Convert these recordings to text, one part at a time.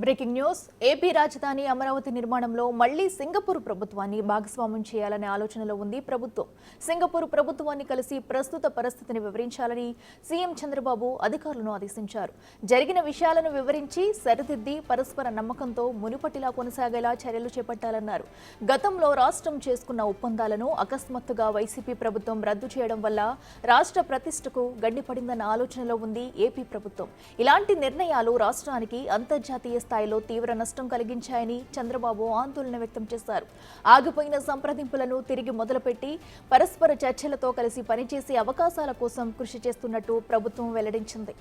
Breaking news AP రాజధాని అమరావతి నిర్మాణంలో మళ్లీ సింగపూర్ ప్రభుత్వాన్ని భాగస్వామ్యం చేయాలనే ఆలోచనలో ఉంది ప్రభుత్వం. సింగపూర్ ప్రభుత్వాన్ని కలిసి ప్రస్తుత పరిస్థితిని వివరించాలని సీఎం చంద్రబాబు అధికారులను ఆదేశించారు. జరిగిన విషయాలను వివరించి సరిదిద్ది పరస్పర నమ్మకంతో మునుపటిలా కొనసాగేలా చర్యలు చేపట్టాలన్నారు. గతంలో రాష్ట్రం చేసుకున్న ఒప్పందాలను అకస్మాత్తుగా వైసీపీ ప్రభుత్వం రద్దు చేయడం వల్ల రాష్ట్ర ప్రతిష్టకు గండిపడిందన్న ఆలోచనలో ఉంది ఏపీ ప్రభుత్వం. ఇలాంటి నిర్ణయాలు రాష్ట్రానికి అంతర్జాతీయ స్థాయిలో తీవ్ర నష్టం కలిగించాయని చంద్రబాబు ఆందోళన వ్యక్తం చేశారు. ఆగిపోయిన సంప్రదింపులను తిరిగి మొదలుపెట్టి పరస్పర చర్చలతో కలిసి పనిచేసే అవకాశాల కోసం కృషి చేస్తున్నట్టు ప్రభుత్వం వెల్లడించింది.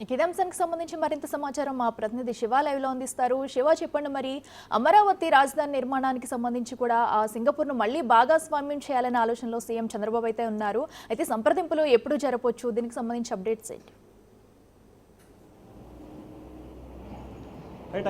ఇదే అంశానికి సంబంధించి మరింత సమాచారం మా ప్రతినిధి శివ లైవ్ లో అందిస్తారు. శివ, చెప్పండి, మరి అమరావతి రాజధాని నిర్మాణానికి సంబంధించి కూడా ఆ సింగపూర్ ను మళ్లీ భాగస్వామ్యం చేయాలనే ఆలోచనలో సీఎం చంద్రబాబు అయితే ఉన్నారు. అయితే సంప్రదింపులు ఎప్పుడు జరపొచ్చు, దీనికి సంబంధించి అప్డేట్స్ ఏంటి?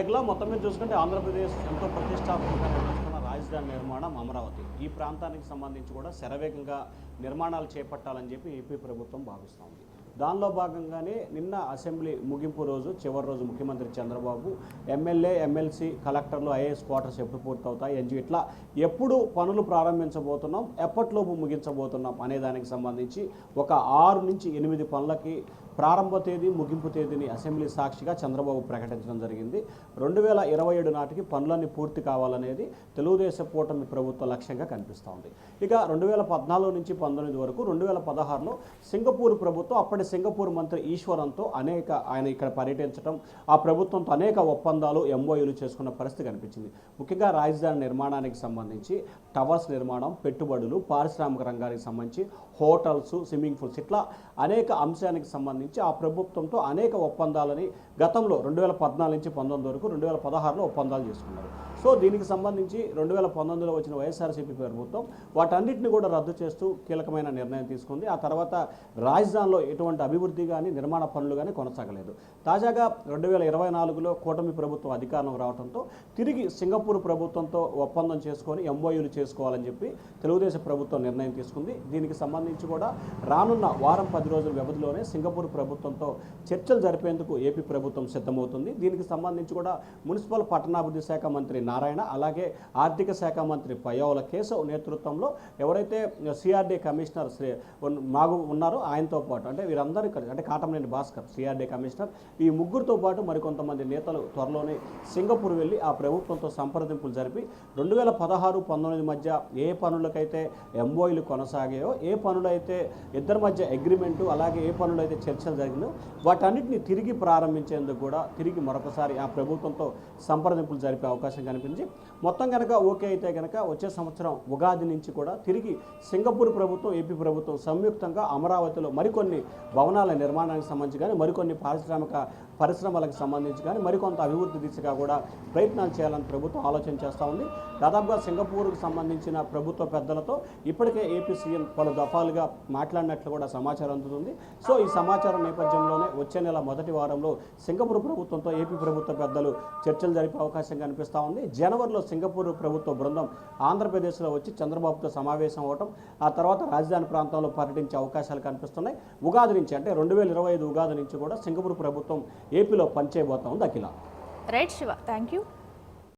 అఖిల, మొత్తం మీద చూసుకుంటే ఆంధ్రప్రదేశ్ ఎంతో ప్రతిష్టాత్మకంగా నిర్మిస్తున్న రాజధాని నిర్మాణం అమరావతి. ఈ ప్రాంతానికి సంబంధించి కూడా శరవేగంగా నిర్మాణాలు చేపట్టాలని చెప్పి ఏపీ ప్రభుత్వం భావిస్తోంది. దానిలో భాగంగానే నిన్న అసెంబ్లీ ముగింపు రోజు, చివరి రోజు ముఖ్యమంత్రి చంద్రబాబు ఎమ్మెల్యే, ఎమ్మెల్సీ, కలెక్టర్లు, ఐఏఎస్ క్వార్టర్స్ ఎప్పుడు పూర్తవుతాయి, ఇట్లా ఎప్పుడు పనులు ప్రారంభించబోతున్నాం, ఎప్పటిలోపు ముగించబోతున్నాం అనే దానికి సంబంధించి ఒక 6 నుంచి 8 పనులకి ప్రారంభ తేదీ, ముగింపు తేదీని అసెంబ్లీ సాక్షిగా చంద్రబాబు ప్రకటించడం జరిగింది. 2027 నాటికి పనులన్నీ పూర్తి కావాలనేది తెలుగుదేశం కూటమి ప్రభుత్వ లక్ష్యంగా కనిపిస్తోంది. ఇక 2014 నుంచి 19 వరకు 2016లో సింగపూర్ ప్రభుత్వం, అప్పటి సింగపూర్ మంత్రి ఈశ్వరంతో ఆయన ఇక్కడ పర్యటించడం, ఆ ప్రభుత్వంతో అనేక ఒప్పందాలు, ఎంఓయూలు చేసుకున్న పరిస్థితి కనిపించింది. ముఖ్యంగా రాజధాని నిర్మాణానికి సంబంధించి టవర్స్ నిర్మాణం, పెట్టుబడులు, పారిశ్రామిక రంగానికి సంబంధించి హోటల్స్, స్విమ్మింగ్ పూల్స్, ఇట్లా అనేక అంశానికి సంబంధించి ఆ ప్రభుత్వంతో అనేక ఒప్పందాలని గతంలో 2014 నుంచి 19 వరకు 2016లో ఒప్పందాలు చేసుకున్నారు. సో దీనికి సంబంధించి 2019లో వచ్చిన వైఎస్ఆర్సీపీ ప్రభుత్వం వాటన్నిటిని కూడా రద్దు చేస్తూ కీలకమైన నిర్ణయం తీసుకుంది. ఆ తర్వాత రాజధానిలో ఎటువంటి అభివృద్ధి కానీ, నిర్మాణ పనులు కానీ కొనసాగలేదు. తాజాగా 2024లో కూటమి ప్రభుత్వం అధికారం రావడంతో తిరిగి సింగపూర్ ప్రభుత్వంతో ఒప్పందం చేసుకొని ఎంఓయూలు చేసుకోవాలని చెప్పి తెలుగుదేశం ప్రభుత్వం నిర్ణయం తీసుకుంది. దీనికి సంబంధించి కూడా రానున్న వారం 10 రోజుల వ్యవధిలోనే సింగపూర్ ప్రభుత్వంతో చర్చలు జరిపేందుకు ఏపీ ప్రభుత్వం సిద్ధమవుతుంది. దీనికి సంబంధించి కూడా మున్సిపల్ పట్టణాభివృద్ధి శాఖ మంత్రి నారాయణ, అలాగే ఆర్థిక శాఖ మంత్రి పయ్యావుల కేశవ్ నేతృత్వంలో ఎవరైతే సిఆర్డీ కమిషనర్ మాగు ఉన్నారో ఆయనతో పాటు, అంటే వీరందరూ అంటే కాటమనేని భాస్కర్ సిఆర్డీ కమిషనర్, ఈ ముగ్గురితో పాటు మరికొంతమంది నేతలు త్వరలోనే సింగపూర్ వెళ్ళి ఆ ప్రభుత్వంతో సంప్రదింపులు జరిపి 2016-19 మధ్య ఏ పనులకైతే ఎంఓయూలు కొనసాగాయో, ఏ పనులైతే ఇద్దరి మధ్య అగ్రిమెంటు, అలాగే ఏ పనులైతే చర్చలు జరిగిందో వాటన్నిటిని తిరిగి ప్రారంభించేందుకు కూడా తిరిగి మరొకసారి ఆ ప్రభుత్వంతో సంప్రదింపులు జరిపే అవకాశం కనిపించి, మొత్తం కనుక ఓకే అయితే కనుక వచ్చే సంవత్సరం ఉగాది నుంచి కూడా తిరిగి సింగపూర్ ప్రభుత్వం, ఏపీ ప్రభుత్వం సంయుక్తంగా అమరావతిలో మరికొన్ని భవనాల నిర్మాణానికి సంబంధించి కానీ, మరికొన్ని పారిశ్రామిక పరిశ్రమలకు సంబంధించి కానీ మరికొంత అభివృద్ధి దిశగా కూడా ప్రయత్నాలు చేయాలని ప్రభుత్వం ఆలోచన చేస్తూ ఉంది. దాదాపుగా సింగపూర్కు సంబంధించిన ప్రభుత్వ పెద్దలతో ఇప్పటికే ఏపీ సీఎం పలు దఫాలుగా మాట్లాడినట్లు కూడా సమాచారం అందుతుంది. సో ఈ సమాచారం నేపథ్యంలోనే వచ్చే నెల మొదటి వారంలో సింగపూర్ ప్రభుత్వంతో ఏపీ ప్రభుత్వ పెద్దలు చర్చలు జరిపే అవకాశం కనిపిస్తూ ఉంది. జనవరిలో సింగపూర్ ప్రభుత్వ బృందం ఆంధ్రప్రదేశ్లో వచ్చి చంద్రబాబుతో సమావేశం అవటం, ఆ తర్వాత రాజధాని ప్రాంతంలో పర్యటించే అవకాశాలు కనిపిస్తున్నాయి. ఉగాది నుంచి, అంటే 2025 ఉగాది నుంచి కూడా సింగపూర్ ప్రభుత్వం ఏపీలో పనిచేయబోతా ఉంది. Akhila. Right Shiva, thank you.